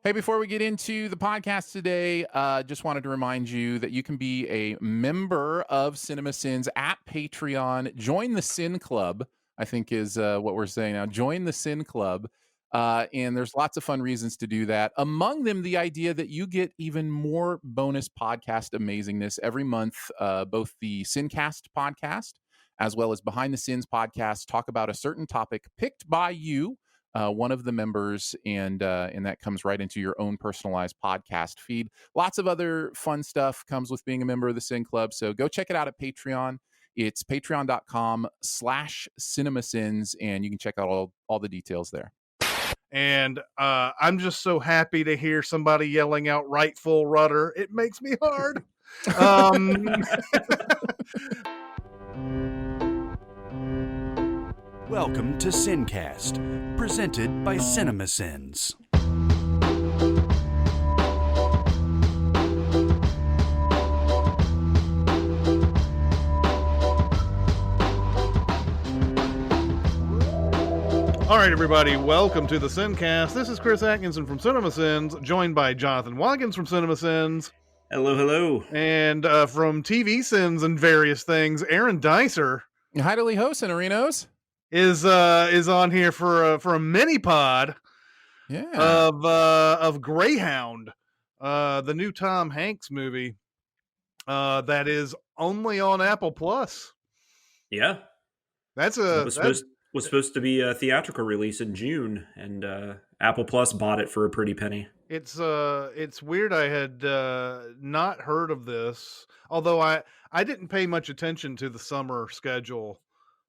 Hey, before we get into the podcast today, just wanted to remind you that you can be a member of Cinemasins at Patreon. Join the Sin Club, I think is what we're saying now. Join the Sin Club. And there's lots of fun reasons to do that. Among them, the idea that you get even more bonus podcast amazingness every month. Both the SinCast podcast as well as Behind the Sins podcast talk about a certain topic picked by you, one of the members, and that comes right into your own personalized podcast feed. Lots of other fun stuff comes with being a member of the Sin Club. So go check it out at Patreon. It's patreon.com/cinemasins, and you can check out all the details there. And I'm just so happy to hear somebody yelling out "rightful rudder." It makes me hard. Welcome to SinCast, presented by Cinemasins. All right, everybody, welcome to the SinCast. This is Chris Atkinson from Cinemasins, joined by Jonathan Watkins from Cinemasins. Hello, hello. And from TV Sins and various things, Aaron Dicer. Hi to Lee Hosen, Arenos. Is on here for a minipod of Greyhound, the new Tom Hanks movie that is only on Apple Plus. Yeah, was supposed to be a theatrical release in June, and Apple Plus bought it for a pretty penny. It's weird. I had not heard of this, although I didn't pay much attention to the summer schedule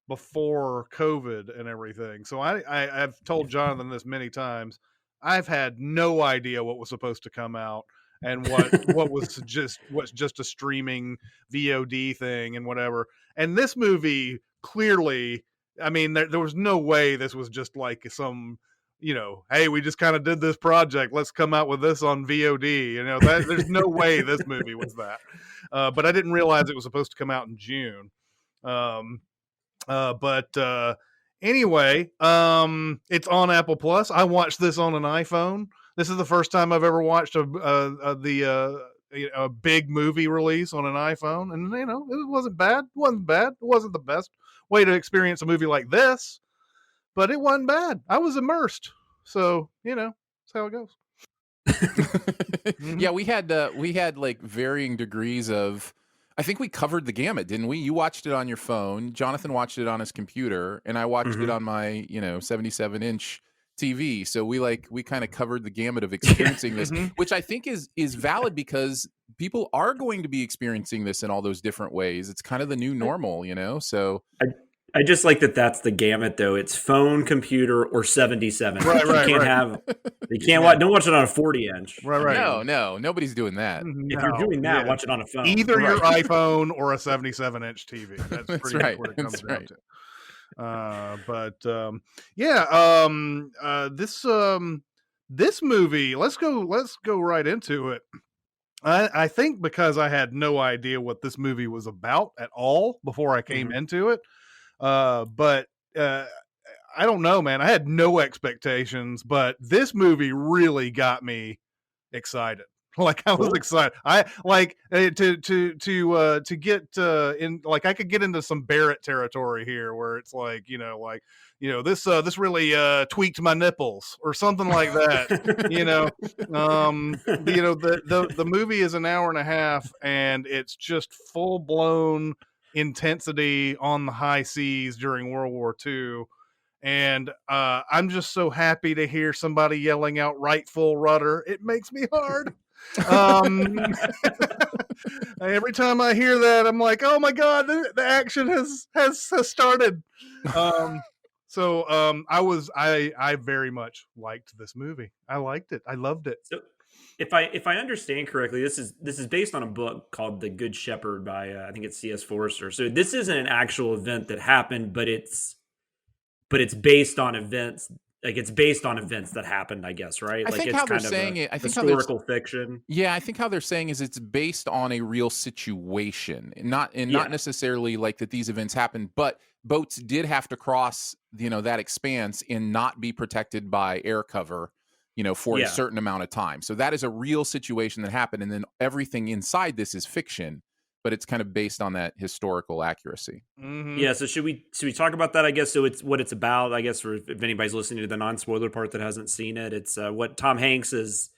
before COVID and everything. So I've told Jonathan this many times. I've had no idea what was supposed to come out and what was just a streaming VOD thing and whatever. And this movie clearly, I mean, there was no way this was just like some, hey, we just kind of did this project, let's come out with this on VOD. There's no way this movie was that. But I didn't realize it was supposed to come out in June. Anyway, it's on Apple Plus. I watched this on an iPhone. This is the first time I've ever watched a big movie release on an iPhone, and it wasn't bad. It wasn't bad. It wasn't the best way to experience a movie like this, but it wasn't bad. I was immersed. So that's how it goes. Yeah, we had like varying degrees of. I think we covered the gamut, didn't we? You watched it on your phone. Jonathan watched it on his computer, and I watched it on my, 77-inch TV. So we kind of covered the gamut of experiencing this, which I think is valid because people are going to be experiencing this in all those different ways. It's kind of the new normal, So I just like that. That's the gamut, though. It's phone, computer, or 77. Right. Don't watch it on a 40-inch. Right. No, nobody's doing that. If you're doing that, watch it on a phone. Either your iPhone or a 77-inch TV. That's pretty much what it comes down to. This movie. Let's go right into it. I think because I had no idea what this movie was about at all before I came into it. But I don't know, man. I had no expectations, but this movie really got me excited. Like I was excited. I like to get in. Like I could get into some Barrett territory here, where it's like this really tweaked my nipples or something like that. The movie is an hour and a half, and it's just full blown intensity on the high seas during World War II. And I'm just so happy to hear somebody yelling out "rightful rudder." It makes me hard. Every time I hear that, I'm like, oh my God, the action has started. I very much liked this movie. I liked it. I loved it. So if I understand correctly, this is based on a book called The Good Shepherd by I think it's C.S. Forester. So this isn't an actual event that happened, but it's based on events. Like it's based on events that happened, I guess, right? I think it's how they're kind of saying it. I think historical fiction. Yeah, I think how they're saying is it's based on a real situation, not necessarily like that these events happened, but boats did have to cross, that expanse and not be protected by air cover, for a Yeah. certain amount of time. So that is a real situation that happened. And then everything inside this is fiction, but it's kind of based on that historical accuracy. Mhm. Yeah, so should we talk about that? I guess so. It's what it's about. I guess for if anybody's listening to the non-spoiler part that hasn't seen it, it's what Tom Hanks is.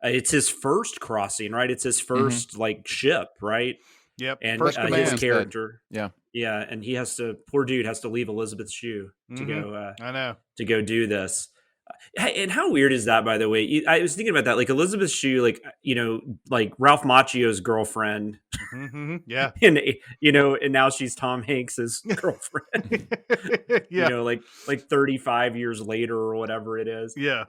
It's his first crossing, right? It's his first like ship, right? Yep. And First his command. character, Yeah. and he has to. Poor dude has to leave Elizabeth's shoe to go. I know. To go do this. And how weird is that, by the way? I was thinking about that. Like Elizabeth Shue, like, like Ralph Macchio's girlfriend. Yeah. And, and now she's Tom Hanks's girlfriend. Yeah. Like 35 years later or whatever it is. Yeah.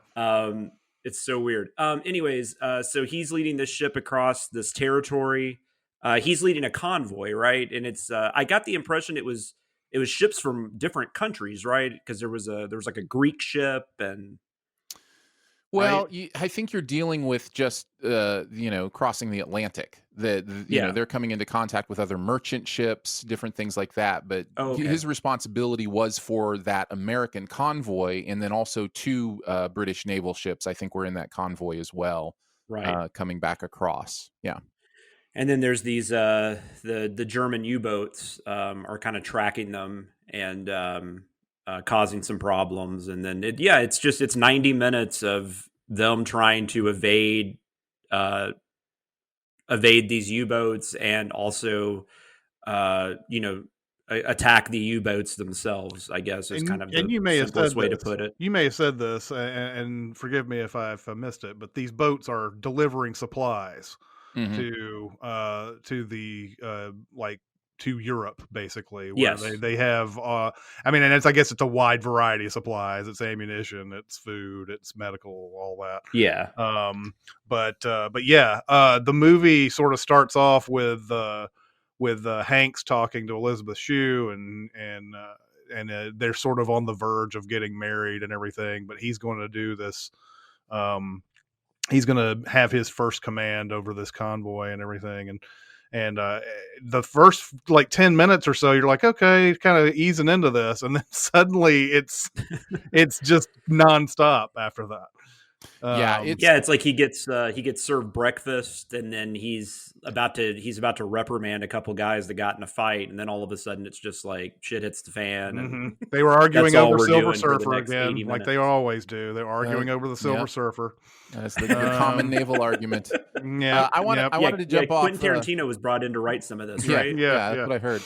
It's so weird. Anyways, so he's leading this ship across this territory. He's leading a convoy, right? And it's I got the impression it was ships from different countries, right? Because there was like a Greek ship and Well, right? I think you're dealing with just crossing the Atlantic. They're coming into contact with other merchant ships, different things like that. But his responsibility was for that American convoy, and then also 2 British naval ships, I think, were in that convoy as well, Right. coming back across. Yeah. And then there's these the German U-boats are kind of tracking them and causing some problems. And then it's 90 minutes of them trying to evade these U-boats and also attack the U-boats themselves, I guess is kind of the simplest way to put it. You may have said this, and forgive me if I've missed it, but these boats are delivering supplies to Europe, basically. Where Yes. they have, and I guess it's a wide variety of supplies. It's ammunition, it's food, it's medical, all that. Yeah. But yeah, the movie sort of starts off with Hanks talking to Elizabeth Shue, and they're sort of on the verge of getting married and everything. But he's going to do this. He's going to have his first command over this convoy and everything. And the first 10 minutes or so, you're like, okay, kind of easing into this. And then suddenly it's just nonstop after that. It's like he gets served breakfast, and then he's about to reprimand a couple guys that got in a fight, and then all of a sudden it's just like shit hits the fan. And they were arguing all over we're Silver doing for the Surfer next again, 80 like they minutes. always do. They're arguing over the Silver Surfer. That's the common naval argument. Yeah, I wanted to jump off. Quentin Tarantino was brought in to write some of this, right? Yeah, that's what I've heard.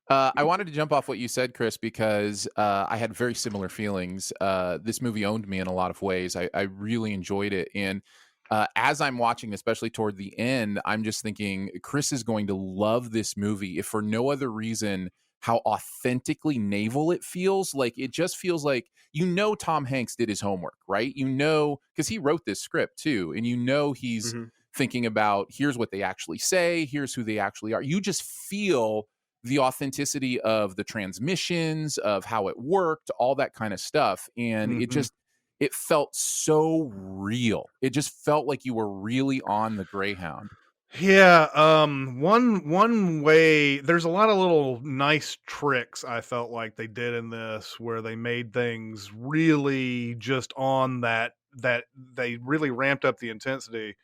I wanted to jump off what you said, Chris, because I had very similar feelings. This movie owned me in a lot of ways. I really enjoyed it. And as I'm watching, especially toward the end, I'm just thinking Chris is going to love this movie, if for no other reason, how authentically naval it feels. Like, it just feels like, Tom Hanks did his homework, right? Because he wrote this script too. And he's thinking about, here's what they actually say, here's who they actually are. You just feel the authenticity of the transmissions, of how it worked, all that kind of stuff. And it felt so real. It just felt like you were really on the Greyhound. Yeah. One way, there's a lot of little nice tricks I felt like they did in this, where they made things really just on that they really ramped up the intensity.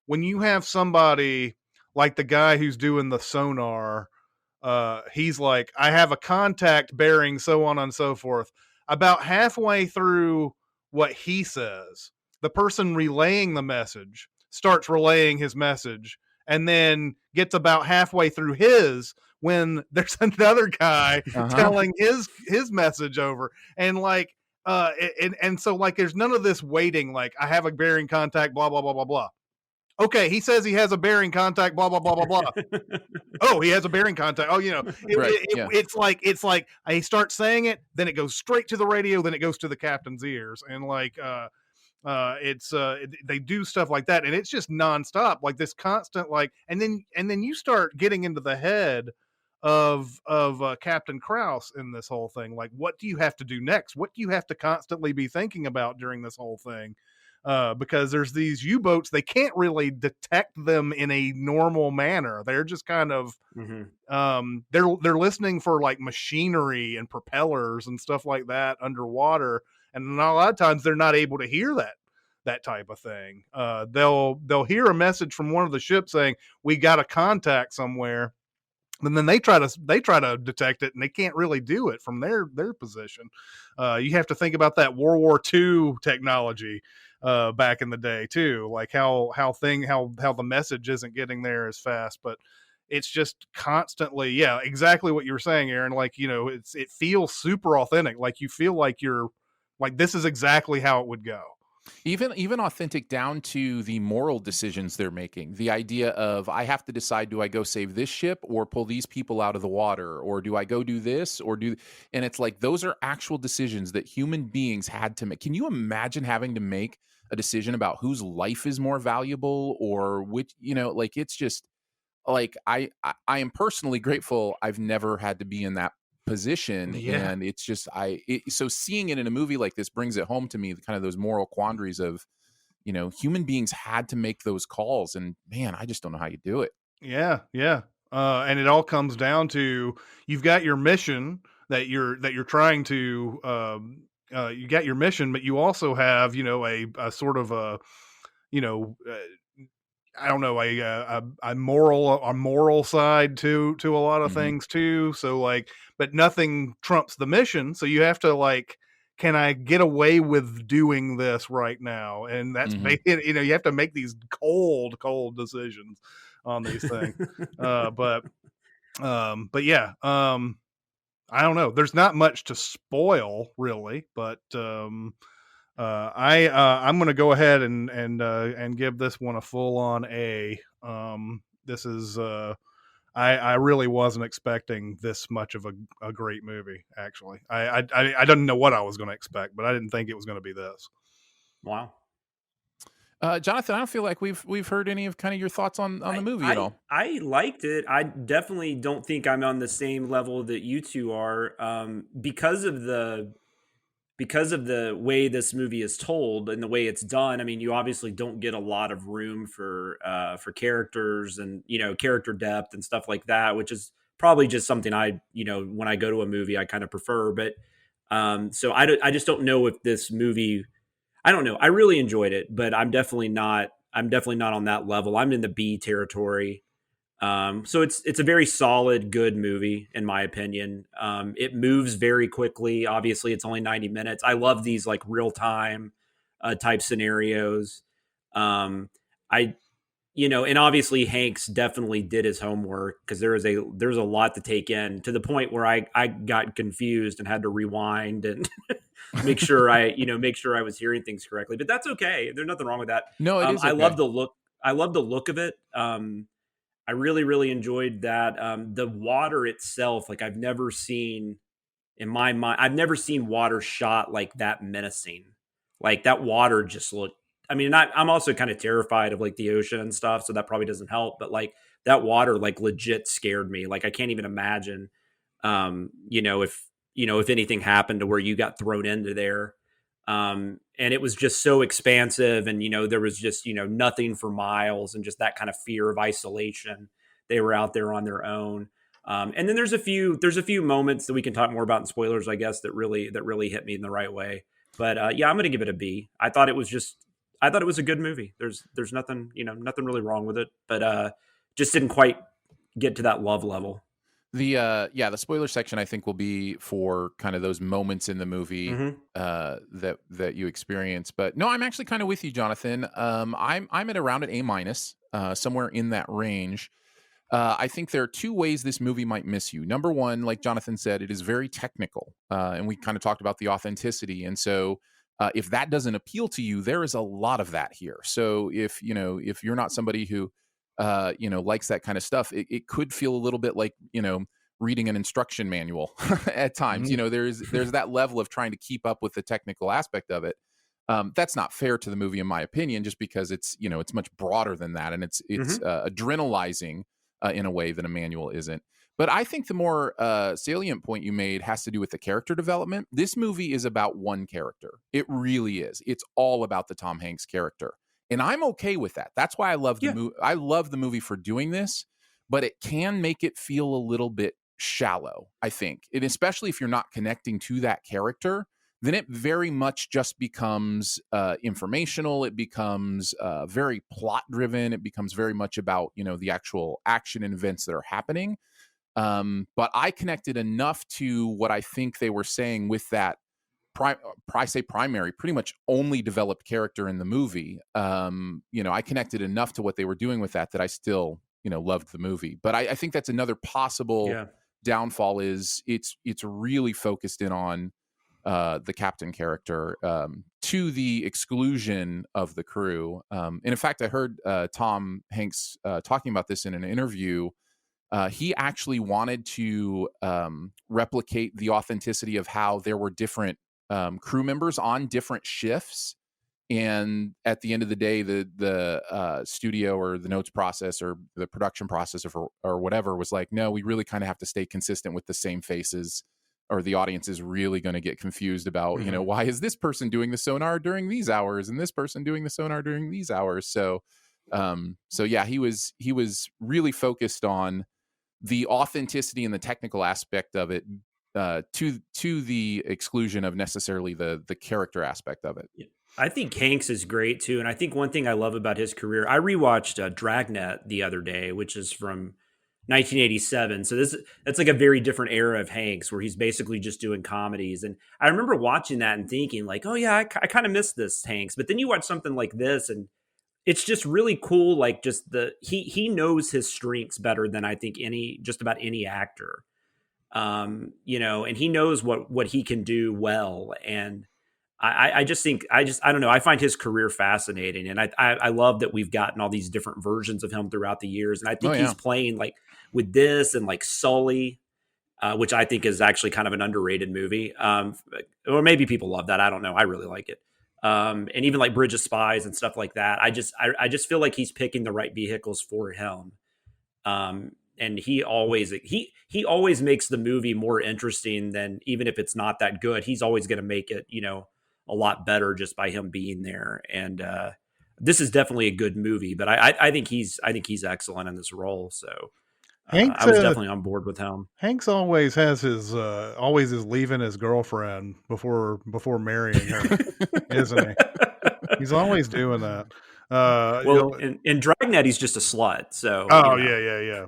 When you have somebody like the guy who's doing the sonar, he's like, I have a contact bearing so on and so forth. About halfway through what he says, the person relaying the message starts relaying his message, and then gets about halfway through his when there's another guy telling his message over. And so there's none of this waiting, like, I have a bearing contact, blah, blah, blah, blah, blah. Okay, he says he has a bearing contact, blah, blah, blah, blah, blah. Oh, he has a bearing contact. Oh, it's like he starts saying it, then it goes straight to the radio, then it goes to the captain's ears. And they do stuff like that, and it's just nonstop, like this constant, and then you start getting into the head of Captain Krause in this whole thing. Like, what do you have to do next? What do you have to constantly be thinking about during this whole thing? Because there's these U-boats, they can't really detect them in a normal manner. They're just kind of, they're listening for like machinery and propellers and stuff like that underwater. And a lot of times they're not able to hear that. that type of thing. They'll hear a message from one of the ships saying, we got a contact somewhere, and then they try to detect it, and they can't really do it from their position. You have to think about that World War II technology back in the day too, like how the message isn't getting there as fast. But it's just constantly, yeah, exactly what you were saying, Aaron. Like, it feels super authentic. Like you feel like you're like, this is exactly how it would go. Even authentic down to the moral decisions they're making. The idea of, I have to decide, do I go save this ship or pull these people out of the water, or do I go do this or do, and it's like, those are actual decisions that human beings had to make. Can you imagine having to make a decision about whose life is more valuable, or which, like, it's just like, I am personally grateful I've never had to be in that position. Yeah. And it's just, so seeing it in a movie like this brings it home to me, kind of those moral quandaries of, human beings had to make those calls, and man, I just don't know how you do it. Yeah. And it all comes down to, you've got your mission that you're trying to, you got your mission, but you also have, a sort of a, I don't know, a moral side to a lot of things too. So like, but nothing trumps the mission. So you have to like, can I get away with doing this right now? And that's, you have to make these cold decisions on these things. But yeah, I don't know. There's not much to spoil really, but I'm going to go ahead and give this one a full on A. This is I really wasn't expecting this much of a great movie. Actually, I didn't know what I was going to expect, but I didn't think it was going to be this. Wow. Jonathan, I don't feel like we've heard any of kind of your thoughts on the movie at all. I liked it. I definitely don't think I'm on the same level that you two are, because of the way this movie is told and the way it's done. I mean, you obviously don't get a lot of room for characters and, character depth and stuff like that, which is probably just something I, when I go to a movie, I kind of prefer. But so I just don't know if this movie, I don't know. I really enjoyed it, but I'm definitely not on that level. I'm in the B territory. So it's a very solid, good movie, in my opinion. It moves very quickly. Obviously, it's only 90 minutes. I love these like real time type scenarios. And obviously Hanks definitely did his homework, because there's a lot to take in, to the point where I got confused and had to rewind and make sure I was hearing things correctly. But that's okay. There's nothing wrong with that. No, it is. Okay. I love the look. I love the look of it. I really, really enjoyed that. The water itself, like, I've never seen, in my mind, I've never seen water shot like that menacing. Like, that water just looked, I mean, I'm also kind of terrified of like the ocean and stuff, so that probably doesn't help. But like, that water like legit scared me. Like, I can't even imagine, if anything happened to where you got thrown into there. And it was just so expansive, and there was just nothing for miles, and just that kind of fear of isolation. They were out there on their own. And then there's a few moments that we can talk more about in spoilers, I guess, that really hit me in the right way. But yeah, I'm going to give it a B. I thought it was a good movie. There's nothing nothing really wrong with it, but just didn't quite get to that love level. The spoiler section, I think, will be for kind of those moments in the movie that you experience. But no, I'm actually kind of with you, Jonathan. I'm at around an A-, somewhere in that range. I think there are two ways this movie might miss you. Number one, like Jonathan said, it is very technical, and we kind of talked about the authenticity. And so, if that doesn't appeal to you, there is a lot of that here. So if you're not somebody who likes that kind of stuff, it could feel a little bit like, reading an instruction manual at times. There's that level of trying to keep up with the technical aspect of it. That's not fair to the movie, in my opinion, just because it's much broader than that, and it's adrenalizing in a way that a manual isn't. But I think the more salient point you made has to do with the character development. This movie is about one character. It really is. It's all about the Tom Hanks character. And I'm okay with that. That's why I love the movie. I love the movie for doing this, but it can make it feel a little bit shallow, I think. And especially if you're not connecting to that character, then it very much just becomes informational. It becomes very plot driven. It becomes very much about, the actual action and events that are happening. But I connected enough to what I think they were saying with that primary, pretty much only developed character in the movie. I connected enough to what they were doing with that I still, loved the movie. But I think that's another possible downfall is it's really focused in on the captain character to the exclusion of the crew. And in fact, I heard Tom Hanks talking about this in an interview. He actually wanted to replicate the authenticity of how there were different crew members on different shifts. And at the end of the day, the studio or the notes process or the production process or whatever was like, no, we really kind of have to stay consistent with the same faces, or the audience is really going to get confused about, why is this person doing the sonar during these hours and this person doing the sonar during these hours? So yeah, he was really focused on the authenticity and the technical aspect of it to the exclusion of necessarily the character aspect of it. Yeah. I think Hanks is great too. And I think one thing I love about his career, I rewatched Dragnet the other day, which is from 1987. So that's like a very different era of Hanks where he's basically just doing comedies. And I remember watching that and thinking like, oh yeah, I kind of miss this Hanks. But then you watch something like this and it's just really cool. Like just he knows his strengths better than I think just about any actor. And he knows what he can do well. And I just think I don't know. I find his career fascinating, and I love that we've gotten all these different versions of him throughout the years. And I think he's playing like with this and like Sully, which I think is actually kind of an underrated movie. Or maybe people love that. I don't know. I really like it. And even like Bridge of Spies and stuff like that. I just feel like he's picking the right vehicles for him. And he always makes the movie more interesting than, even if it's not that good, he's always going to make it, a lot better just by him being there. And this is definitely a good movie, but I think he's excellent in this role. So Hanks, I was definitely on board with him. Hanks always has his always is leaving his girlfriend before marrying her, isn't he? He's always doing that. Well, in Dragnet, he's just a slut. So yeah.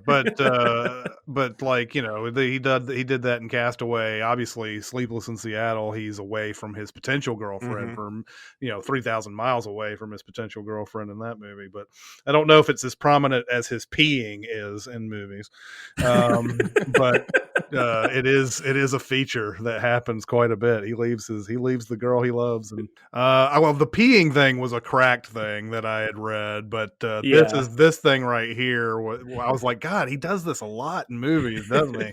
But like he did that in Castaway. Obviously, Sleepless in Seattle, he's away from his potential girlfriend, from 3,000 miles away from his potential girlfriend in that movie. But I don't know if it's as prominent as his peeing is in movies. But it is a feature that happens quite a bit. He leaves the girl he loves, and the peeing thing was a cracked thing that I had read, but this thing right here. I was like, God, he does this a lot in movies, doesn't he?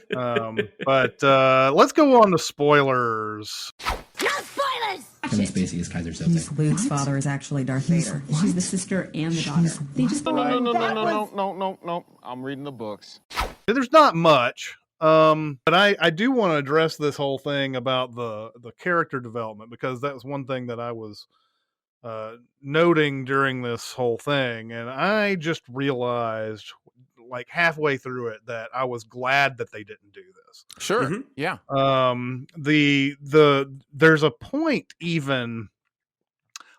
But let's go on to spoilers. No spoilers! Kevin Spacey is Kaiser Soze. Miss Luke's father is actually Darth Vader. She's the sister and the daughter. They just No. I'm reading the books. There's not much. But I do want to address this whole thing about the character development, because that was one thing that I was noting during this whole thing, and I just realized like halfway through it that I was glad that they didn't do this. Sure. Mm-hmm. Yeah. There's a point, even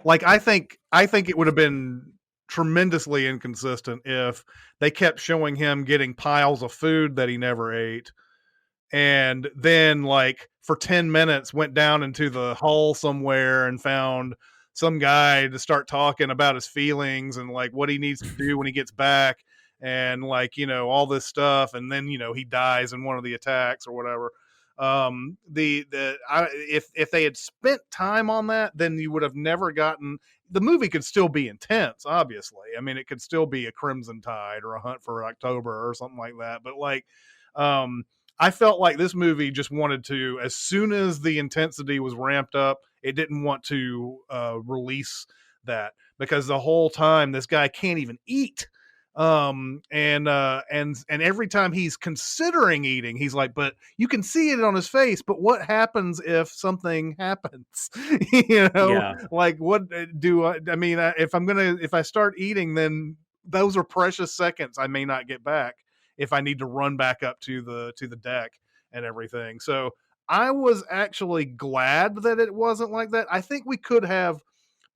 like I think it would have been tremendously inconsistent if they kept showing him getting piles of food that he never ate, and then like for 10 minutes went down into the hull somewhere and found some guy to start talking about his feelings and like what he needs to do when he gets back, and like all this stuff, and then he dies in one of the attacks or whatever. If they had spent time on that, then you would have never gotten. The movie could still be intense, obviously. I mean, it could still be a Crimson Tide or a Hunt for October or something like that. But like, I felt like this movie just wanted to, as soon as the intensity was ramped up, it didn't want to release that, because the whole time this guy can't even eat. And every time he's considering eating, he's like, but you can see it on his face, but what happens if something happens? Like what do I mean, if I start eating, then those are precious seconds I may not get back if I need to run back up to the deck and everything. So I was actually glad that it wasn't like that. I think we could have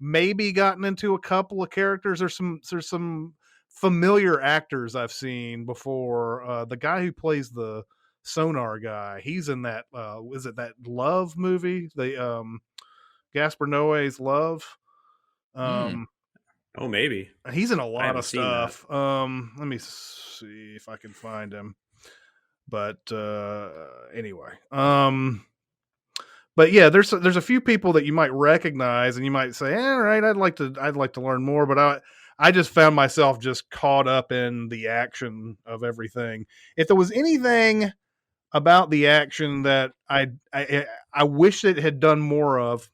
maybe gotten into a couple of characters. There's some familiar actors I've seen before. The guy who plays the sonar guy, he's in that is it that Love movie? The Gaspar Noé's Love. Oh, maybe. He's in a I lot haven't of seen that. stuff. Let me see if I can find him. But anyway, but yeah, there's a few people that you might recognize, and you might say, "All right, I'd like to learn more." But I just found myself just caught up in the action of everything. If there was anything about the action that I wish it had done more of,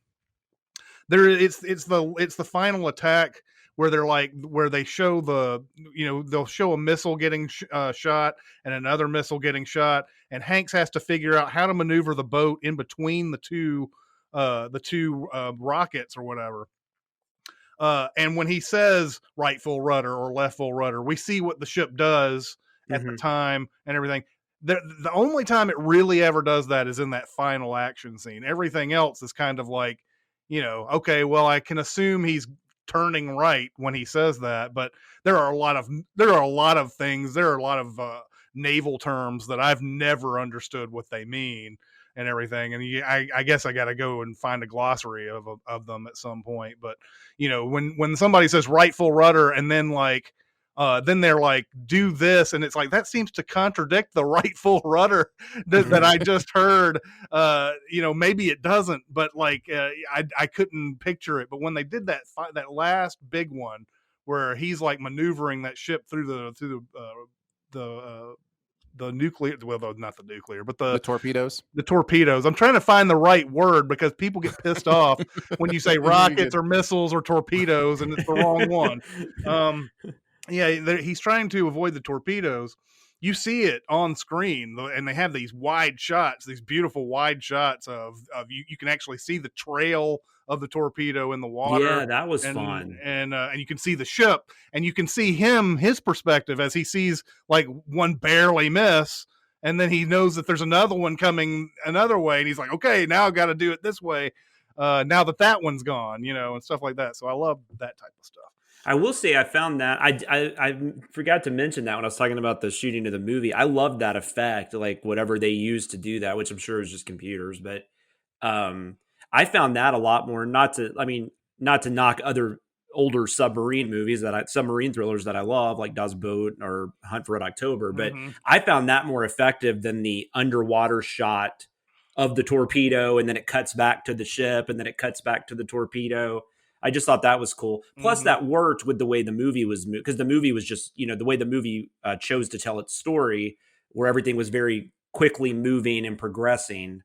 it's the final attack where they show they'll show a missile getting shot and another missile getting shot, and Hanks has to figure out how to maneuver the boat in between the two rockets or whatever. And when he says right full rudder or left full rudder, we see what the ship does at the time and everything. The only time it really ever does that is in that final action scene. Everything else is kind of like, okay, well, I can assume he's turning right when he says that, but there are a lot of things. There are a lot of naval terms that I've never understood what they mean and everything. And I guess I got to go and find a glossary of them at some point. But when somebody says right full rudder and then then they're like, do this, and it's like that seems to contradict the right full rudder that I just heard. Maybe it doesn't, but I couldn't picture it. But when they did that last big one where he's like maneuvering that ship through the nuclear, well, not the nuclear, but the torpedoes. The torpedoes. I'm trying to find the right word because people get pissed off when you say rockets or missiles or torpedoes, and it's the wrong one. Yeah, he's trying to avoid the torpedoes. You see it on screen, and they have these wide shots, these beautiful wide shots of you. You can actually see the trail of the torpedo in the water. Yeah, that was fun. And you can see the ship, and you can see his perspective as he sees like one barely miss, and then he knows that there's another one coming another way, and he's like, okay, now I've got to do it this way. Now that one's gone, and stuff like that. So I love that type of stuff. I will say I found that I forgot to mention that when I was talking about the shooting of the movie. I loved that effect, like whatever they used to do that, which I'm sure is just computers. But I found that a lot more. Not to knock other older submarine thrillers that I love, like Das Boot or Hunt for Red October. But I found that more effective than the underwater shot of the torpedo, and then it cuts back to the ship, and then it cuts back to the torpedo. I just thought that was cool. Plus, that worked with the way the movie was moved, because the movie was just, the way the movie chose to tell its story, where everything was very quickly moving and progressing.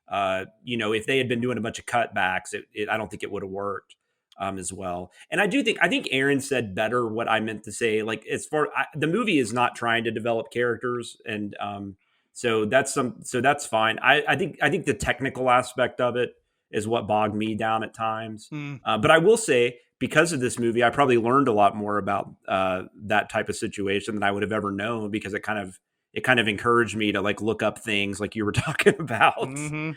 If they had been doing a bunch of cutbacks, I don't think it would have worked as well. And I think Aaron said better what I meant to say. Like, the movie is not trying to develop characters, and so that's fine. I think the technical aspect of it is what bogged me down at times. But I will say, because of this movie, I probably learned a lot more about that type of situation than I would have ever known, because it kind of encouraged me to like look up things like you were talking about and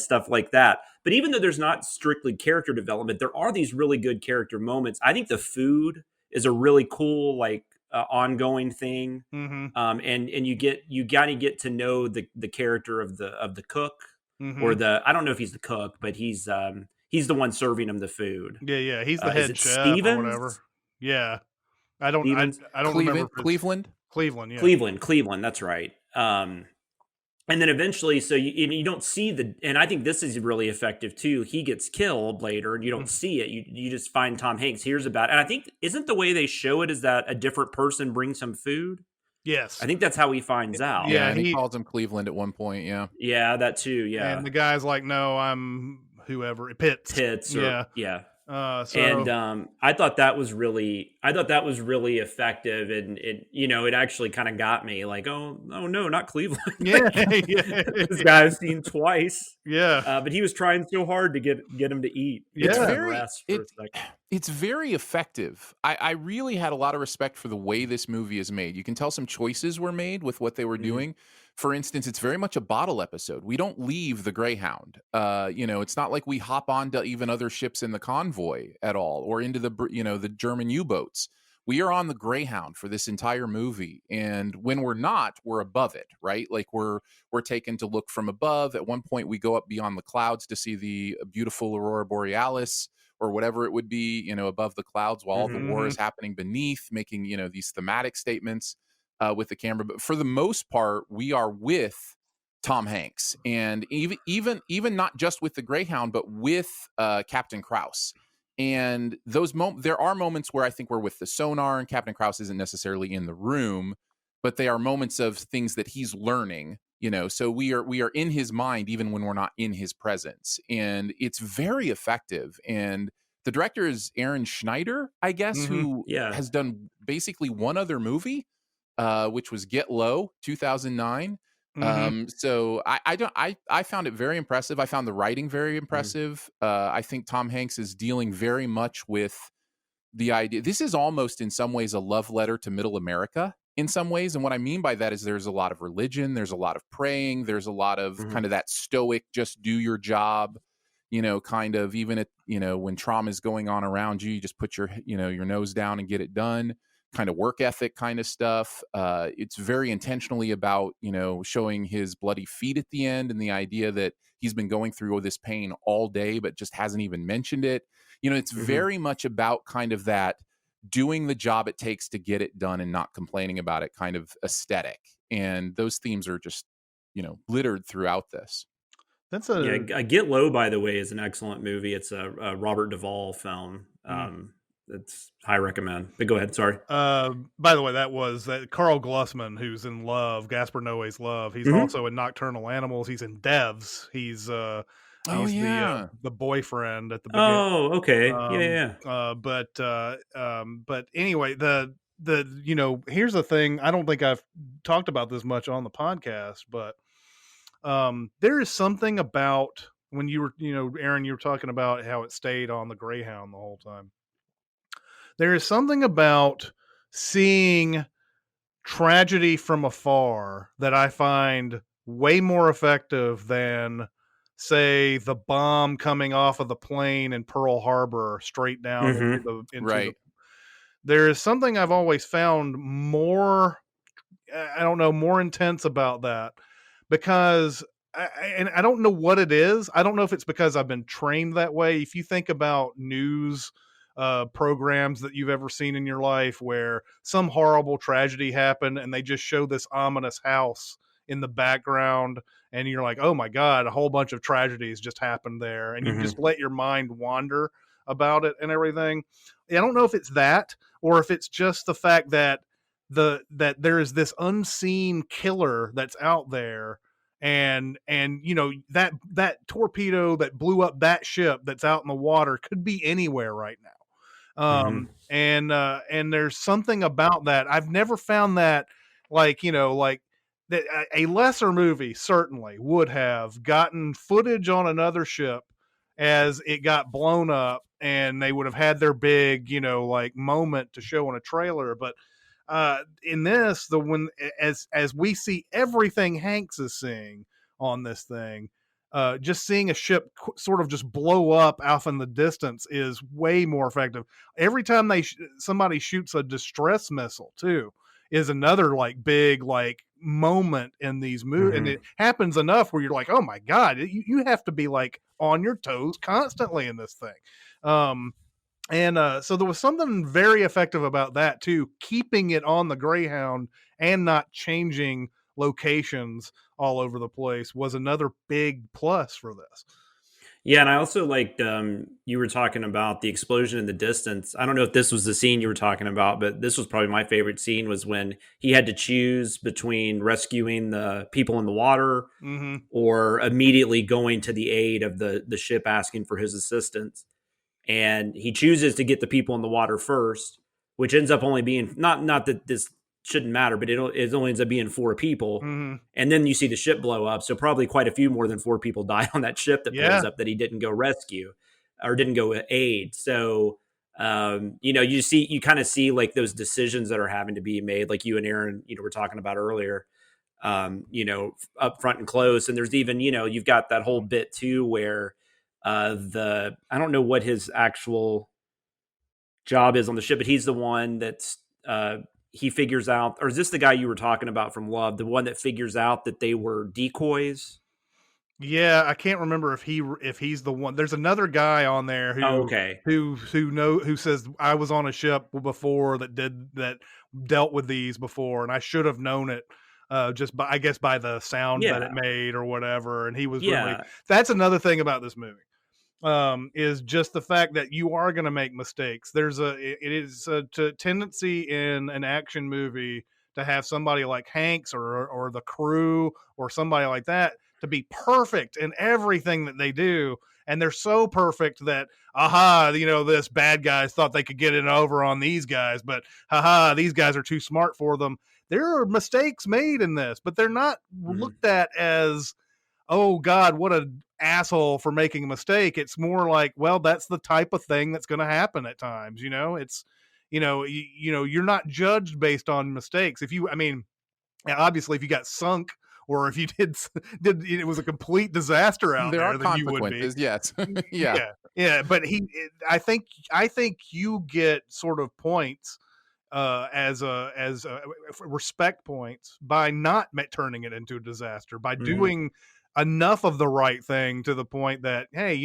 stuff like that. But even though there's not strictly character development, there are these really good character moments. I think the food is a really cool, ongoing thing. And you got to get to know the character of the cook. Or I don't know if he's the cook, but he's the one serving him the food. Yeah, he's the head chef or whatever. Yeah, I don't remember. Cleveland, yeah. Cleveland. That's right. And then eventually, so you don't see and I think this is really effective too. He gets killed later, and you don't see it. You just find Tom Hanks hears about it. And I think, isn't the way they show it is that a different person brings him food? Yes. I think that's how he finds out. Yeah, and he calls him Cleveland at one point, yeah. Yeah, that too, yeah. And the guy's like, no, I'm whoever. Pitts. Yeah. I thought that was really I thought that was really effective, and it actually kind of got me like, oh no, not Cleveland. Yeah, Like, yeah, this guy I've seen twice, yeah, but he was trying so hard to get him to eat, It's yeah. and very rest for a second. it's very effective. I really had a lot of respect for the way this movie is made. You can tell some choices were made with what they were doing. For instance, it's very much a bottle episode. We don't leave the Greyhound. It's not like we hop onto even other ships in the convoy at all, or into the German U-boats. We are on the Greyhound for this entire movie, and when we're not, we're above it, right? Like we're taken to look from above. At one point, we go up beyond the clouds to see the beautiful aurora borealis, or whatever it would be, above the clouds while all the war is happening beneath, making, these thematic statements with the camera. But for the most part, we are with Tom Hanks, and even not just with the Greyhound, but with Captain Krause. And there are moments where I think we're with the sonar, and Captain Krause isn't necessarily in the room, but they are moments of things that he's learning. So we are in his mind even when we're not in his presence, and it's very effective. And the director is Aaron Schneider, I guess, who has done basically one other movie, which was Get Low, 2009. So I found it very impressive. I found the writing very impressive. I think Tom Hanks is dealing very much with the idea. This is almost in some ways a love letter to middle America in some ways. And what I mean by that is there's a lot of religion, there's a lot of praying, there's a lot of kind of that stoic, just do your job, kind of, even at, when trauma is going on around you, you just put your nose down and get it done, kind of work ethic kind of stuff. It's very intentionally about, showing his bloody feet at the end, and the idea that he's been going through all this pain all day, but just hasn't even mentioned it. It's very much about kind of that doing the job it takes to get it done and not complaining about it kind of aesthetic. And those themes are just, littered throughout this. That's Get Low, by the way, is an excellent movie. It's a Robert Duvall film. It's high recommend. But go ahead. Sorry. By the way, that was Carl Glussman, who's in Love, Gaspar Noé's Love. He's also in Nocturnal Animals. He's in Devs. He's the boyfriend at the beginning. Oh, okay. But anyway, here's the thing. I don't think I've talked about this much on the podcast, but there is something about when you were, Aaron, you were talking about how it stayed on the Greyhound the whole time. There is something about seeing tragedy from afar that I find way more effective than, say, the bomb coming off of the plane in Pearl Harbor straight down into the. There is something I've always found more intense about that, because I don't know what it is. I don't know if it's because I've been trained that way. If you think about news programs that you've ever seen in your life where some horrible tragedy happened and they just show this ominous house in the background, and you're like, oh my God, a whole bunch of tragedies just happened there, and you just let your mind wander about it and everything. I don't know if it's that, or if it's just the fact that that there is this unseen killer that's out there, and that torpedo that blew up that ship that's out in the water could be anywhere right now. And there's something about that. I've never found that, like that a lesser movie certainly would have gotten footage on another ship as it got blown up, and they would have had their big, moment to show in a trailer. But in this, as we see everything Hanks is seeing on this thing, just seeing a ship sort of just blow up off in the distance is way more effective. Every time somebody shoots a distress missile too is another big moment in these movies, and it happens enough where you're like, oh my God, you have to be on your toes constantly in this thing. So there was something very effective about that too, keeping it on the Greyhound and not changing locations all over the place was another big plus for this. Yeah, and I also liked, you were talking about the explosion in the distance. I don't know if this was the scene you were talking about, but this was probably my favorite scene, was when he had to choose between rescuing the people in the water or immediately going to the aid of the ship asking for his assistance. And he chooses to get the people in the water first, which ends up only being not that this shouldn't matter, but it only ends up being 4 people. Mm-hmm. And then you see the ship blow up. So probably quite a few more than 4 people die on that ship that blows up that he didn't go rescue or didn't go aid. So, you kind of see like those decisions that are having to be made, like you and Aaron, were talking about earlier, up front and close. And there's even, you've got that whole bit too, where I don't know what his actual job is on the ship, but he's the one that's, he figures out, or is this the guy you were talking about from Love, the one that figures out that they were decoys? Yeah, I can't remember if he's the one. There's another guy on there who says I was on a ship before that dealt with these before, and I should have known it just by the sound that it made or whatever. And he was really. That's another thing about this movie. Is just the fact that you are going to make mistakes. It is a tendency in an action movie to have somebody like Hanks or the crew or somebody like that to be perfect in everything that they do. And they're so perfect that, this bad guys thought they could get it over on these guys, but these guys are too smart for them. There are mistakes made in this, but they're not looked at as, oh God, what a asshole for making a mistake. It's more like, well, that's the type of thing that's going to happen at times. It's, you're not judged based on mistakes. Obviously if you got sunk or if you did it was a complete disaster out there, then you would be. Yes. Yeah. But I think you get sort of points as respect points by not probably it into a disaster, by doing enough of the right thing to the point that, hey,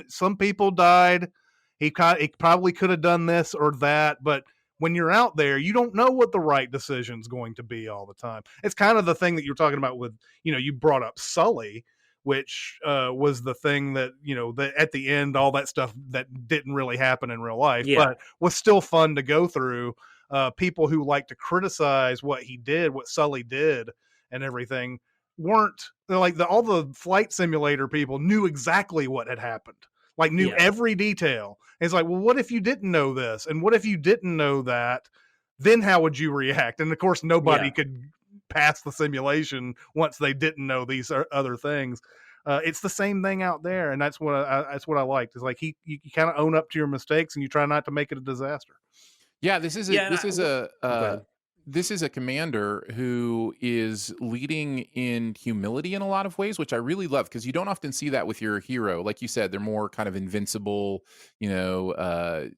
some people died. He probably could have done this or that, but when you're out there, you don't know what the right decision is going to be all the time. It's kind of the thing that you're talking about with, you brought up Sully, which was the thing that, that at the end, all that stuff that didn't really happen in real life, but was still fun to go through. People who like to criticize what Sully did and everything weren't like all the flight simulator people knew exactly what had happened, like knew every detail. It's like, well, what if you didn't know this? And what if you didn't know that? Then how would you react? And of course, nobody could pass the simulation once they didn't know these other things. It's the same thing out there. And that's what I liked. It's like you kind of own up to your mistakes and you try not to make it a disaster. Yeah. This is a commander who is leading in humility in a lot of ways, which I really love, because you don't often see that with your hero. Like you said, they're more kind of invincible, there's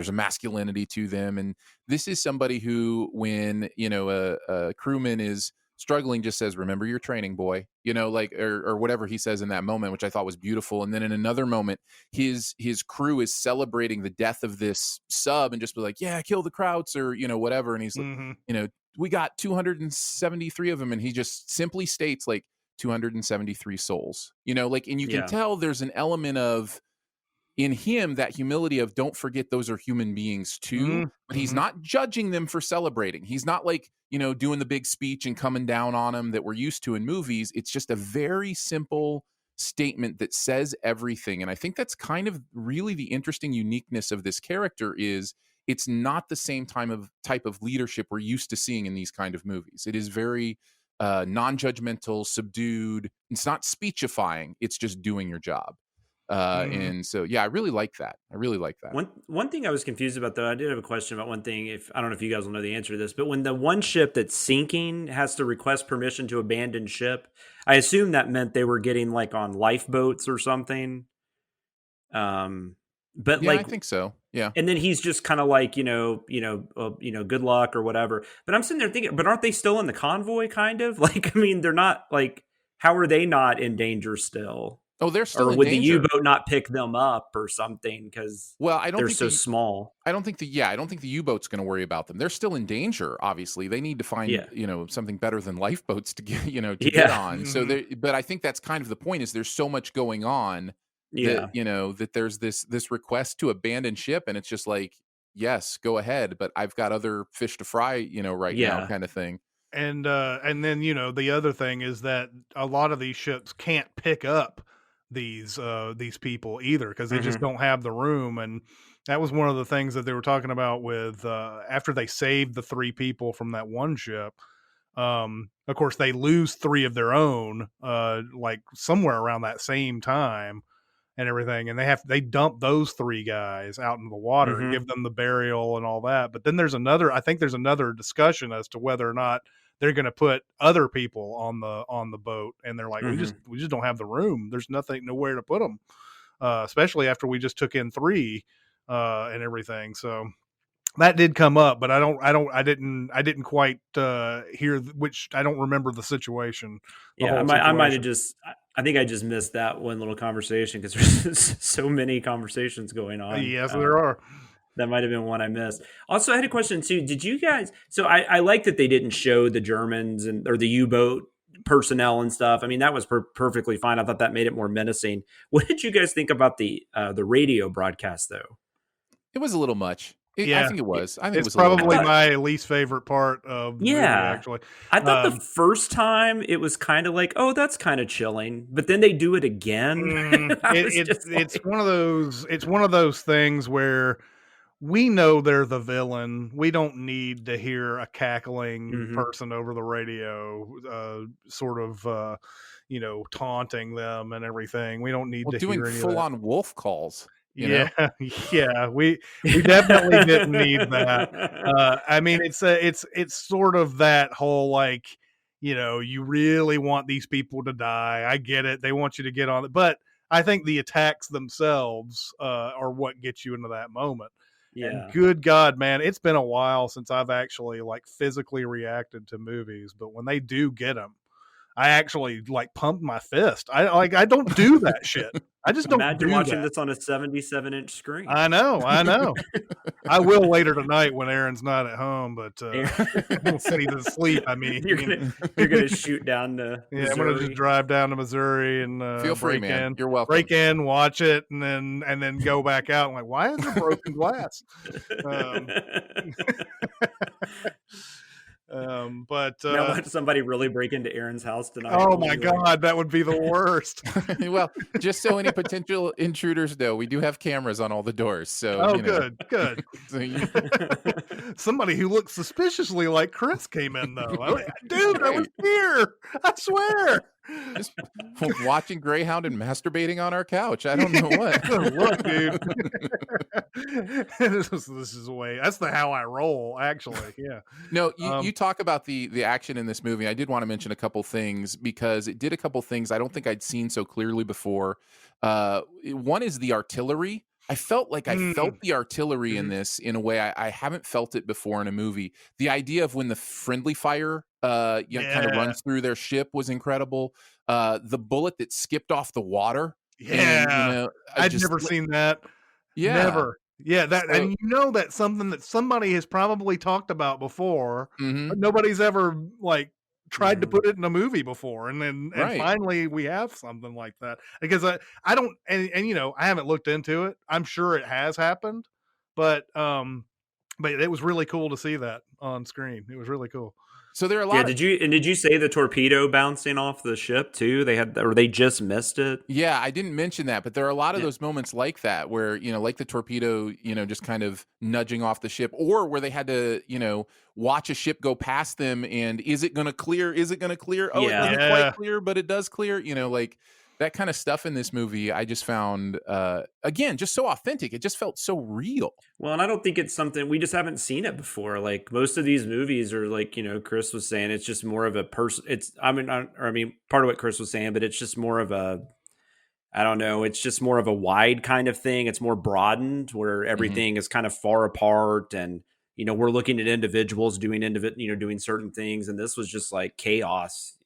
a masculinity to them. And this is somebody who, when, a crewman is struggling, just says, remember your training, boy, or whatever he says in that moment, which I thought was beautiful. And then in another moment, his crew is celebrating the death of this sub and just be like, yeah, kill the Krauts or, whatever. And he's like, we got 273 of them. And he just simply states like 273 souls, and you can tell there's an element of, in him, that humility of, don't forget those are human beings too, but he's not judging them for celebrating. He's not like, doing the big speech and coming down on them that we're used to in movies. It's just a very simple statement that says everything. And I think that's kind of really the interesting uniqueness of this character is it's not the same type of leadership we're used to seeing in these kind of movies. It is very non-judgmental, subdued. It's not speechifying. It's just doing your job. And so, I really like that. One thing I was confused about, though, I did have a question about one thing. I don't know if you guys will know the answer to this, but when the one ship that's sinking has to request permission to abandon ship, I assume that meant they were getting like on lifeboats or something. But I think so. Yeah. And then he's just kind of like, good luck or whatever. But I'm sitting there thinking, but aren't they still in the convoy? Kind of like, they're not like, how are they not in danger still? Oh, they're still in danger. Or would the U-boat not pick them up or something? Because they're so small. I don't think the U-boat's going to worry about them. They're still in danger. Obviously, they need to find something better than lifeboats to get get on. So, but I think that's kind of the point. Is there's so much going on. That, that there's this request to abandon ship, and it's just like, yes, go ahead, but I've got other fish to fry, right now, kind of thing. And then the other thing is that a lot of these ships can't pick up these people either, because they just don't have the room. And That was one of the things that they were talking about with after they saved the 3 people from that one ship. Of course, they lose 3 of their own, like somewhere around that same time and everything, and they dump those 3 guys out into the water and give them the burial and all that. But then I think there's another discussion as to whether or not they're going to put other people on the boat, and they're like, we just don't have the room. There's nowhere to put them, especially after we just took in 3 and everything. So that did come up, but I didn't quite hear which. I don't remember the situation. Yeah, I might have just. I think I just missed that one little conversation because there's so many conversations going on. Yes, there are. That might have been one I missed. Also, I had a question too. Did you guys? So I like that they didn't show the Germans or the U-boat personnel and stuff. I mean, that was perfectly fine. I thought that made it more menacing. What did you guys think about the radio broadcast though? It was a little much. I think it was. I think it's it was probably my least favorite part of the movie, actually. I thought the first time it was kind of like, oh, that's kind of chilling, but then they do it again. It's one of those things where we know they're the villain. We don't need to hear a cackling person over the radio, sort of, taunting them and everything. We don't need to doing hear any full of that. on wolf calls. Yeah, we definitely didn't need that. I mean, it's sort of that whole like, you really want these people to die. I get it. They want you to get on it, but I think the attacks themselves are what gets you into that moment. Yeah. And good God, man, it's been a while since I've actually like physically reacted to movies, but when they do get them, I actually like pump my fist. I don't do that shit. I just don't. Imagine watching this on a 77-inch screen. I know. I will later tonight when Aaron's not at home, but when he's asleep. I mean, you're gonna shoot down to Missouri. I'm gonna just drive down to Missouri and feel free, man. You're welcome. Break in, watch it, and then go back out. I'm like, why is there broken glass? But now watch somebody really break into Aaron's house tonight. Oh my God, that would be the worst. Well, just so any potential intruders know, we do have cameras on all the doors. So good. So somebody who looks suspiciously like Chris came in though. Dude, I was here. I swear. Just watching Greyhound and masturbating on our couch. I don't know what. Look, dude. This is the way. That's how I roll, actually. Yeah. No, you talk about the action in this movie. I did want to mention a couple things because it did a couple things I don't think I'd seen so clearly before. One is the artillery. I felt like I felt the artillery in this in a way I haven't felt it before in a movie. The idea of when the friendly fire kind of runs through their ship was incredible. The bullet that skipped off the water. Yeah. And, I'd never seen that. Yeah. Never. Yeah, and that's something that somebody has probably talked about before, but nobody's ever like tried to put it in a movie before, and finally we have something like that. Because I don't, and I haven't looked into it. I'm sure it has happened, but it was really cool to see that on screen. It was really cool. So there are a lot. Did you say the torpedo bouncing off the ship too? They just missed it. Yeah, I didn't mention that, but there are a lot of those moments like that where like the torpedo, just kind of nudging off the ship, or where they had to, watch a ship go past them, and is it going to clear? Is it going to clear? Oh, it doesn't quite clear, but it does clear. Like that kind of stuff in this movie, I just found again just so authentic. It just felt so real. Well, and I don't think it's something we just haven't seen it before. Like most of these movies are like, Chris was saying, it's just more of a person. I mean, part of what Chris was saying, but it's just more of a, I don't know. It's just more of a wide kind of thing. It's more broadened where everything is kind of far apart, and we're looking at individuals doing certain things, and this was just like chaos.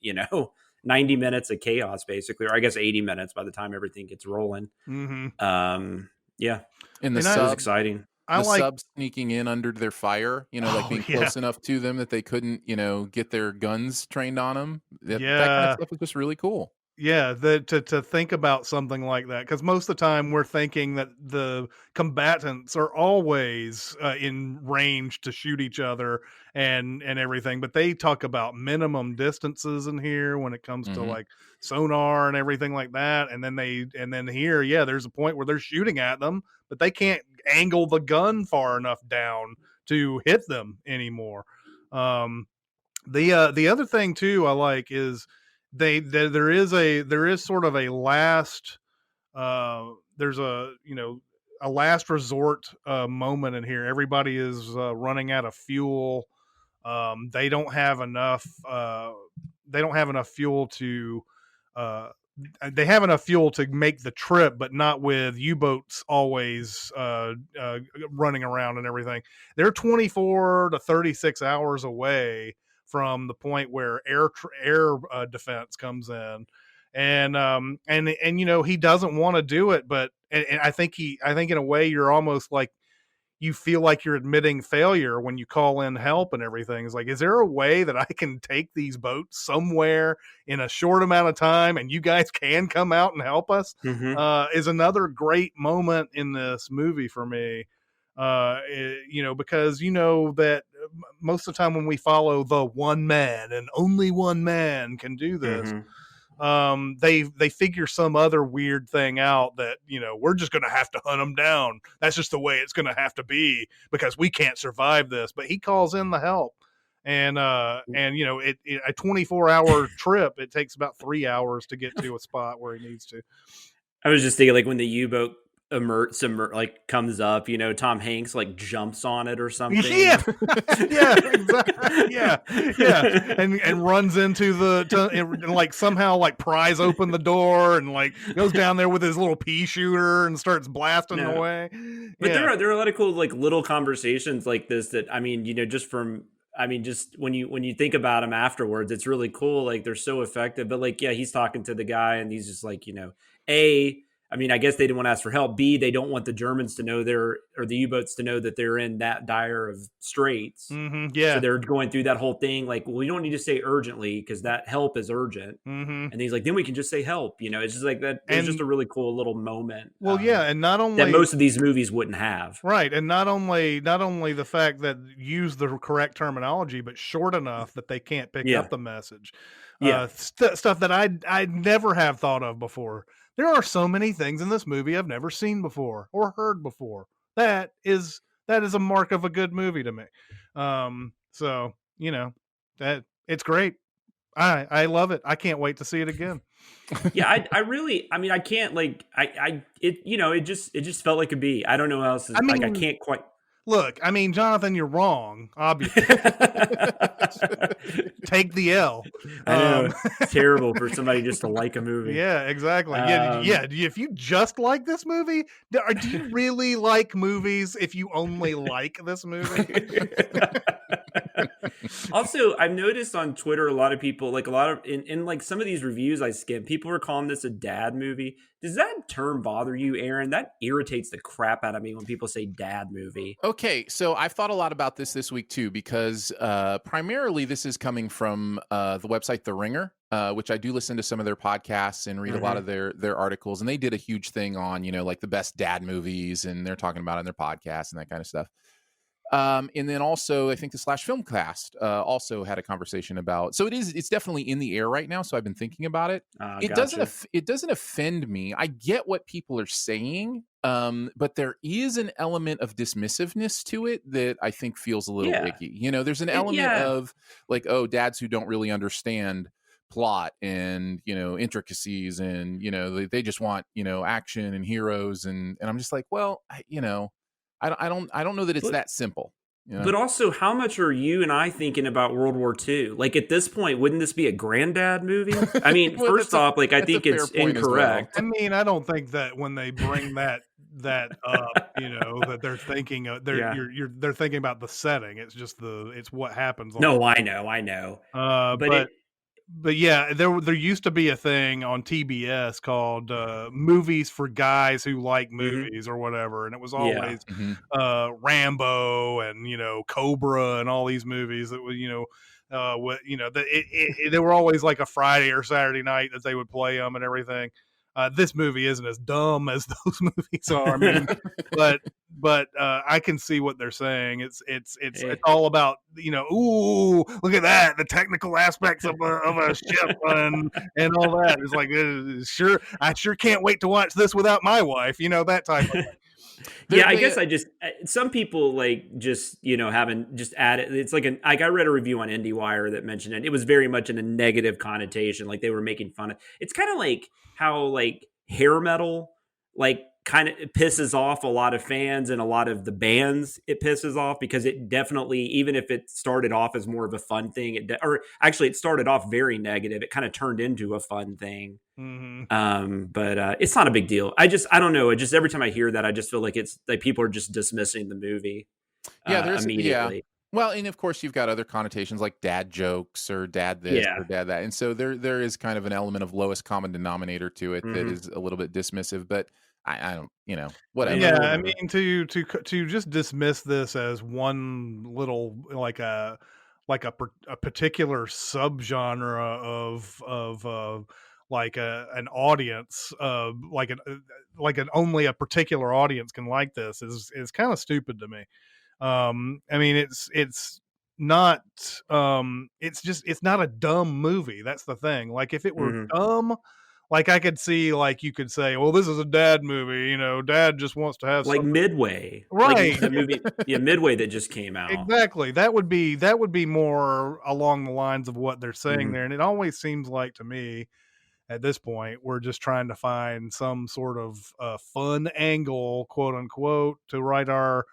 90 minutes of chaos, basically, or I guess 80 minutes by the time everything gets rolling. Yeah. And the sub was exciting. The subs sneaking in under their fire, being close enough to them that they couldn't, get their guns trained on them. That kind of stuff was just really cool. Yeah, to think about something like that, because most of the time we're thinking that the combatants are always in range to shoot each other and everything, but they talk about minimum distances in here when it comes to like sonar and everything like that, and then here, there's a point where they're shooting at them, but they can't angle the gun far enough down to hit them anymore. The other thing too I like is there is sort of a last there's a a last resort moment in here. Everybody is running out of fuel. They don't have enough. They don't have enough fuel to. They have enough fuel to make the trip, but not with U-boats always running around and everything. They're 24 to 36 hours away from the point where air defense comes in, and he doesn't want to do it, but and I think in a way you're almost like you feel like you're admitting failure when you call in help and everything. It's like, is there a way that I can take these boats somewhere in a short amount of time and you guys can come out and help us? Is another great moment in this movie for me. Because that most of the time when we follow the one man and only one man can do this, they figure some other weird thing out that we're just going to have to hunt them down. That's just the way it's going to have to be because we can't survive this. But he calls in the help, and a 24-hour trip, it takes about 3 hours to get to a spot where he needs to. I was just thinking, like, when the U-boat comes up, Tom Hanks jumps on it or something. Yeah, exactly. Yeah, and runs into and somehow pries open the door and goes down there with his little pea shooter and starts blasting away. But there are a lot of cool little conversations like this that just when you think about them afterwards, it's really cool. They're so effective. But he's talking to the guy and he's just I guess they didn't want to ask for help. B, they don't want the Germans to know the U-boats to know that they're in that dire of straits. So they're going through that whole thing. We don't need to say urgently because that help is urgent. And he's like, then we can just say help. It's just like that. It's just a really cool little moment. Well, and not only that most of these movies wouldn't have. Right. And not only the fact that use the correct terminology, but short enough that they can't pick up the message. Stuff that I never have thought of before. There are so many things in this movie I've never seen before or heard before. That is a mark of a good movie to me. So that it's great. I love it. I can't wait to see it again. I can't it just felt like a B. I don't know how else. I can't quite. Look, Jonathan, you're wrong. Obviously, take the L. I know. It's terrible for somebody just to like a movie. Yeah, exactly. Yeah. If you just like this movie, do you really like movies? If you only like this movie. Also, I've noticed on Twitter a lot of people in some of these reviews I skimmed, people were calling this a dad movie. Does that term bother you, Aaron? That irritates the crap out of me when people say dad movie. Okay, so I've thought a lot about this week too, because primarily this is coming from the website The Ringer, which I do listen to some of their podcasts and read a lot of their articles, and they did a huge thing on the best dad movies, and they're talking about it in their podcast and that kind of stuff. And then also, I think the Slash Filmcast also had a conversation about. So it's definitely in the air right now. So I've been thinking about it. It doesn't offend me. I get what people are saying, but there is an element of dismissiveness to it that I think feels a little icky. There's an element of dads who don't really understand plot and intricacies, and they just want action and heroes, and I'm just like, well, I don't know that it's that simple. But also, how much are you and I thinking about World War II? At this point, wouldn't this be a granddad movie? Well, first off, I think it's incorrect. Well. I don't think that when they bring that up, that they're thinking they're thinking about the setting. It's just it's what happens. No, I know. But yeah, there used to be a thing on TBS called Movies for Guys Who Like Movies or whatever, and it was always Rambo and Cobra and all these movies that were they were always like a Friday or Saturday night that they would play them and everything. This movie isn't as dumb as those movies are. But I can see what they're saying. It's all about ooh, look at that, the technical aspects of a ship and all that. It's like I sure can't wait to watch this without my wife. That type of thing. Yeah, I guess some people like just, haven't just added. It's like I read a review on IndieWire that mentioned it. It was very much in a negative connotation. Like they were making fun of. It's kind of like how like hair metal, like kind of pisses off a lot of fans and a lot of the bands it pisses off because it definitely, even if it started off as more of a fun thing, it started off very negative. It kind of turned into a fun thing. Mm-hmm. But it's not a big deal. I don't know. It just, every time I hear that, I just feel like it's like people are just dismissing the movie. Immediately. Yeah. Well, and of course you've got other connotations like dad jokes or dad this or dad that. And so there is kind of an element of lowest common denominator to it that is a little bit dismissive, but I don't, whatever. Yeah, I mean, to just dismiss this as one little like a particular subgenre of like an audience, like an only a particular audience can like this is kind of stupid to me. I mean, it's not it's not a dumb movie. That's the thing. Like if it were dumb. Like I could see, like you could say, well, this is a dad movie. Dad just wants to have like something. Midway, right? Like the movie, Midway that just came out. Exactly. That would be more along the lines of what they're saying there. And it always seems like to me, at this point, we're just trying to find some sort of fun angle, quote unquote, to write our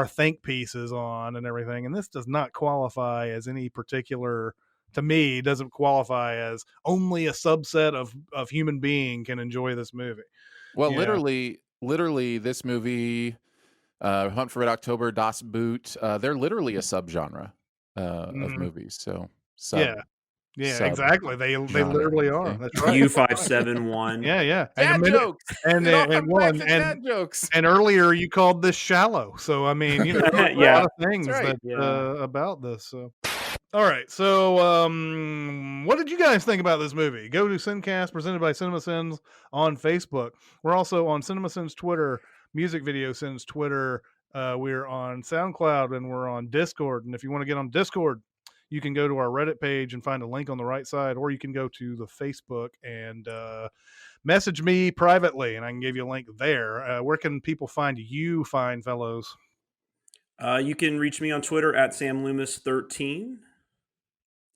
think pieces on and everything. And this does not qualify as any particular. To me, doesn't qualify as only a subset of human being can enjoy this movie. Well, literally, this movie, Hunt for Red October, Das Boot, they're literally a subgenre of movies. So exactly. They literally are. That's right. U571. Yeah. Dad jokes. And dad jokes. And earlier you called this shallow. So I mean, a lot of things about this. So. All right, so what did you guys think about this movie? Go to SinCast, presented by Cinemasins on Facebook. We're also on Cinemasins Twitter, Music Video Sins Twitter. We're on SoundCloud, and we're on Discord. And if you want to get on Discord, you can go to our Reddit page and find a link on the right side, or you can go to the Facebook and message me privately, and I can give you a link there. Where can people find you, fine fellows? You can reach me on Twitter at SamLoomis13.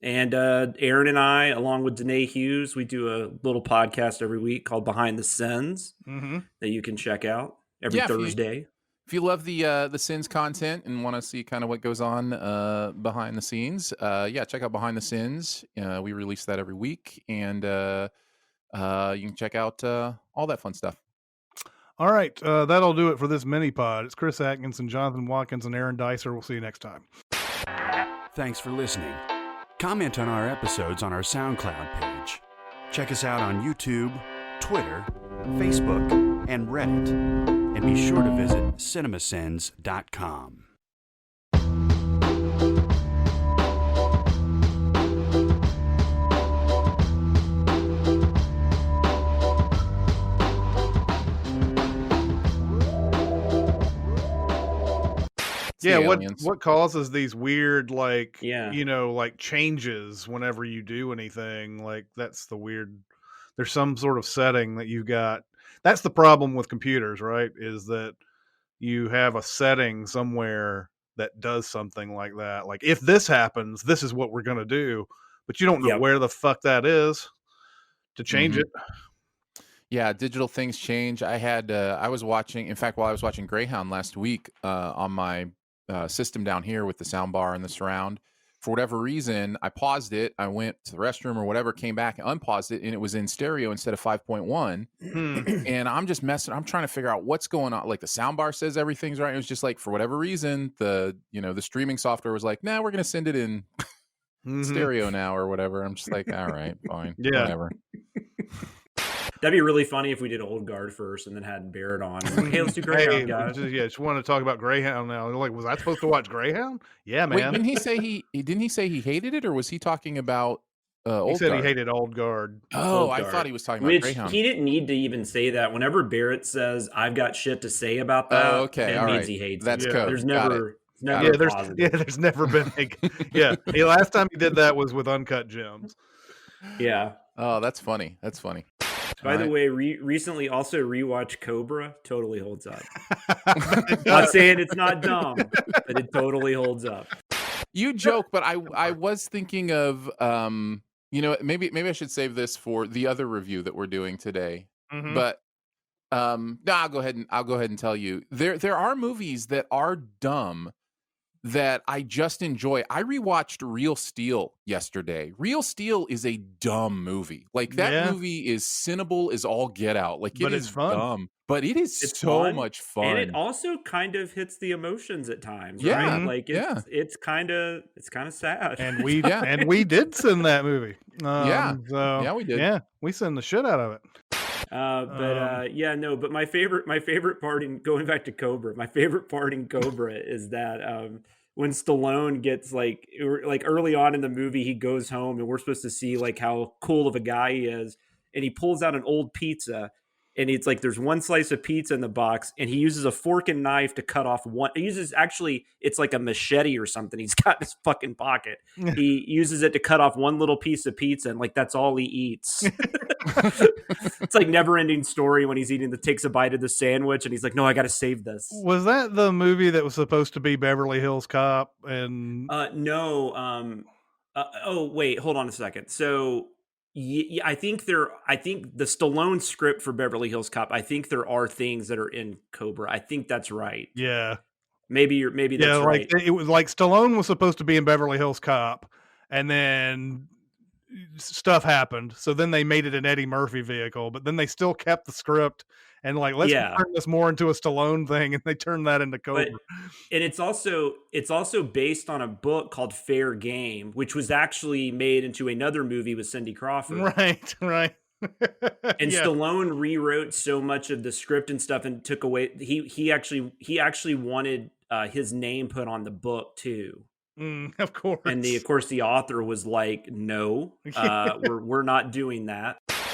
And Aaron and I, along with Danae Hughes, we do a little podcast every week called Behind the Sins that you can check out every Thursday. If you love the Sins content and want to see kind of what goes on behind the scenes, check out Behind the Sins. We release that every week, and you can check out all that fun stuff. All right, that'll do it for this mini pod. It's Chris Atkinson, Jonathan Watkins, and Aaron Dicer. We'll see you next time. Thanks for listening. Comment on our episodes on our SoundCloud page. Check us out on YouTube, Twitter, Facebook, and Reddit. And be sure to visit cinemasins.com. Yeah, what causes these weird like changes whenever you do anything? Like that's the weird. There's some sort of setting that you've got. That's the problem with computers, right? Is that you have a setting somewhere that does something like that. Like if this happens, this is what we're going to do, but you don't know where the fuck that is to change it. Yeah, digital things change. I was watching, in fact, while I was watching Greyhound last week on my system down here with the sound bar and the surround, for whatever reason, I paused it. I went to the restroom or whatever, came back and unpaused it, and it was in stereo instead of 5.1. And I'm just messing. I'm trying to figure out what's going on. Like the sound bar says everything's right. It was just like, for whatever reason, the streaming software was like, nah, we're going to send it in stereo now or whatever. I'm just like, all right, fine. Yeah. Whatever. That'd be really funny if we did Old Guard first and then had Barrett on. Like, hey, let's do Greyhound, guys. Just want to talk about Greyhound now. Like, was I supposed to watch Greyhound? Yeah, man. Wait, didn't he say he hated it, or was he talking about Old Guard? He said he hated Old Guard. Oh, Old I Guard. thought he was talking about Greyhound. He didn't need to even say that. Whenever Barrett says, "I've got shit to say about that," it means he hates That's it. code. There's never there's never been the last time he did that was with Uncut Gems. Yeah. Oh, that's funny. By the Right. way, recently also rewatched Cobra. Totally holds up. Not saying it's not dumb, but it totally holds up. You joke, but I was thinking of maybe I should save this for the other review that we're doing today. Mhm. But no, I'll go ahead and tell you. There are movies that are dumb that I just enjoy. I rewatched Real Steel yesterday. Real Steel is a dumb movie. Like that Yeah. movie is cinnable as all get out. Like But it it's is fun. dumb, but it is It's so fun, much fun. and it also kind of hits the emotions at times, Yeah, right? Like yeah. it's kind of sad. And we Yeah. and we did send that movie. Yeah. So, Yeah, we did. Yeah, we send the shit out of it. But my favorite part in going back to Cobra, my favorite part in Cobra is that when Stallone gets like early on in the movie, he goes home and we're supposed to see like how cool of a guy he is, and he pulls out an old pizza, and it's like there's one slice of pizza in the box, and he uses a fork and knife to cut off one. He uses it's like a machete or something he's got in his fucking pocket. He uses it to cut off one little piece of pizza, and like that's all he eats. It's like never ending story when he's takes a bite of the sandwich and he's like, no, I got to save this. Was that the movie that was supposed to be Beverly Hills Cop? And no. Oh, wait, hold on a second. So I think the Stallone script for Beverly Hills Cop, I think there are things that are in Cobra. I think that's right. yeah, Maybe that's right. It was like Stallone was supposed to be in Beverly Hills Cop, and then stuff happened. So then they made it an Eddie Murphy vehicle, but then they still kept the script and like, let's turn this more into a Stallone thing, and they turned that into Cobra. And it's also based on a book called Fair Game, which was actually made into another movie with Cindy Crawford. Right. And Stallone rewrote so much of the script and stuff and took away. He actually wanted his name put on the book too. Of course. And the author was like, no, we're not doing that.